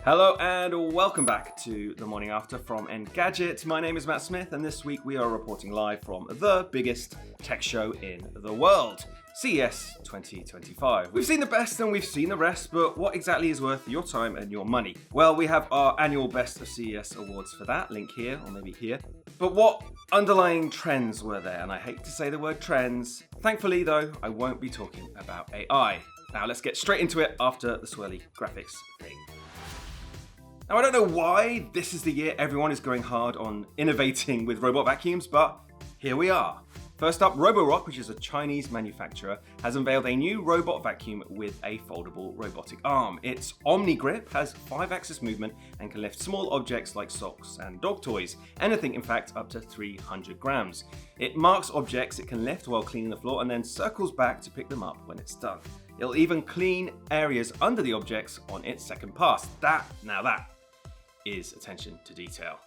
Hello and welcome back to the morning after from Engadget. My name is Matt Smith and this week we are reporting live from the biggest tech show in the world, CES 2025. We've seen the best and we've seen the rest, but what exactly is worth your time and your money? Well, we have our annual Best of CES awards for that, link here or maybe here. But what underlying trends were there? And I hate to say the word trends. Thankfully though, I won't be talking about AI. Now let's get straight into it after the swirly graphics thing. Now, I don't know why this is the year everyone is going hard on innovating with robot vacuums, but here we are. First up, Roborock, which is a Chinese manufacturer, has unveiled a new robot vacuum with a foldable robotic arm. Its OmniGrip has 5-axis movement and can lift small objects like socks and dog toys, anything in fact up to 300 grams. It marks objects it can lift while cleaning the floor and then circles back to pick them up when it's done. It'll even clean areas under the objects on its second pass. That is attention to detail.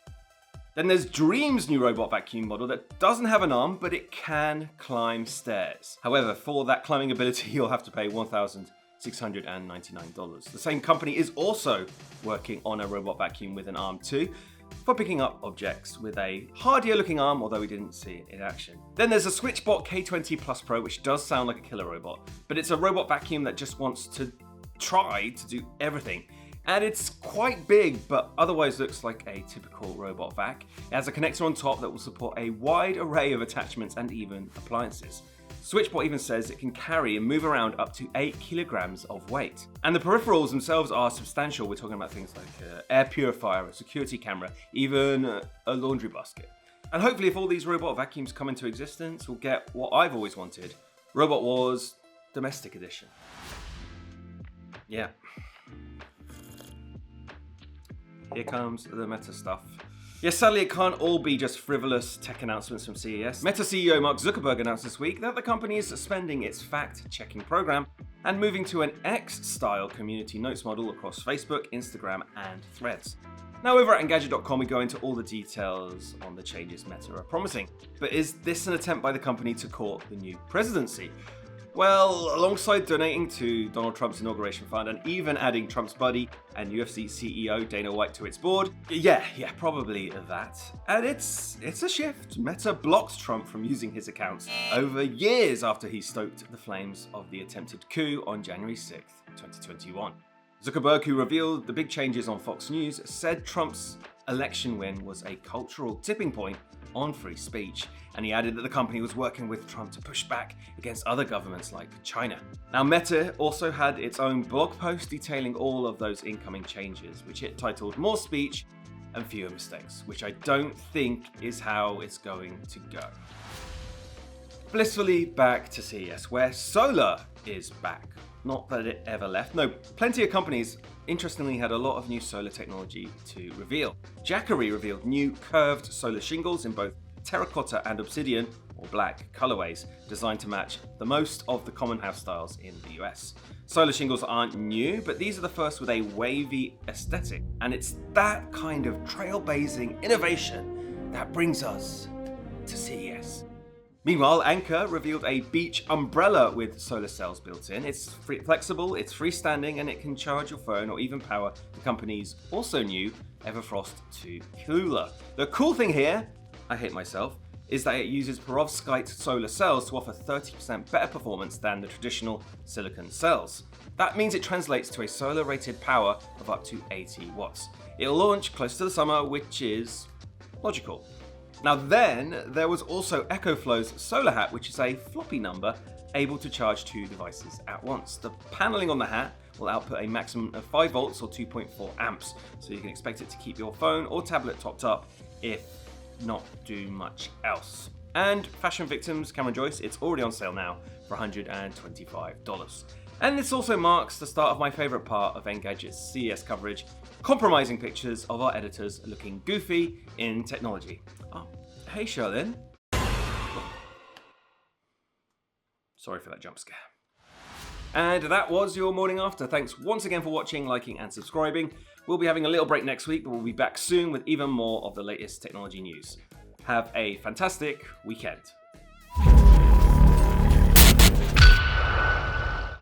Then there's Dream's new robot vacuum model that doesn't have an arm, but it can climb stairs. However, for that climbing ability, you'll have to pay $1,699. The same company is also working on a robot vacuum with an arm too, for picking up objects with a hardier looking arm, although we didn't see it in action. Then there's a SwitchBot K20 Plus Pro, which does sound like a killer robot, but it's a robot vacuum that just wants to try to do everything. And it's quite big, but otherwise looks like a typical robot vac. It has a connector on top that will support a wide array of attachments and even appliances. SwitchBot even says it can carry and move around up to 8 kilograms of weight. And the peripherals themselves are substantial. We're talking about things like an air purifier, a security camera, even a laundry basket. And hopefully if all these robot vacuums come into existence, we'll get what I've always wanted, Robot Wars Domestic Edition. Yeah. Here comes the Meta stuff. Yes, sadly it can't all be just frivolous tech announcements from CES. Meta CEO Mark Zuckerberg announced this week that the company is suspending its fact-checking program and moving to an X-style community notes model across Facebook, Instagram, and Threads. Now over at Engadget.com we go into all the details on the changes Meta are promising. But is this an attempt by the company to court the new presidency? Well, alongside donating to Donald Trump's inauguration fund and even adding Trump's buddy and UFC CEO Dana White to its board, yeah, probably that. And it's a shift. Meta blocked Trump from using his accounts over years after he stoked the flames of the attempted coup on January 6th, 2021. Zuckerberg, who revealed the big changes on Fox News, said Trump's election win was a cultural tipping point on free speech, and he added that the company was working with Trump to push back against other governments like China. Now, Meta also had its own blog post detailing all of those incoming changes, which it titled More Speech and Fewer Mistakes, which I don't think is how it's going to go. Blissfully back to CES, where solar is back. Not that it ever left. No, plenty of companies interestingly had a lot of new solar technology to reveal. Jackery revealed new curved solar shingles in both terracotta and obsidian, or black, colorways, designed to match the most of the common house styles in the US. Solar shingles aren't new, but these are the first with a wavy aesthetic, and it's that kind of trailblazing innovation that brings us to CES. Meanwhile, Anker revealed a beach umbrella with solar cells built in. It's flexible, it's freestanding, and it can charge your phone or even power the company's also new Everfrost 2 cooler. The cool thing here, I hate myself, is that it uses perovskite solar cells to offer 30% better performance than the traditional silicon cells. That means it translates to a solar rated power of up to 80 watts. It'll launch close to the summer, which is logical. Now then, there was also EcoFlow's Solar Hat, which is a floppy number able to charge 2 devices at once. The paneling on the hat will output a maximum of 5 volts or 2.4 amps, so you can expect it to keep your phone or tablet topped up, if not do much else. And Fashion Victims Cameron Joyce, it's already on sale now for $125. And this also marks the start of my favourite part of Engadget's CES coverage, compromising pictures of our editors looking goofy in technology. Oh, hey Sherlyn. Sorry for that jump scare. And that was your morning after. Thanks once again for watching, liking and subscribing. We'll be having a little break next week, but we'll be back soon with even more of the latest technology news. Have a fantastic weekend.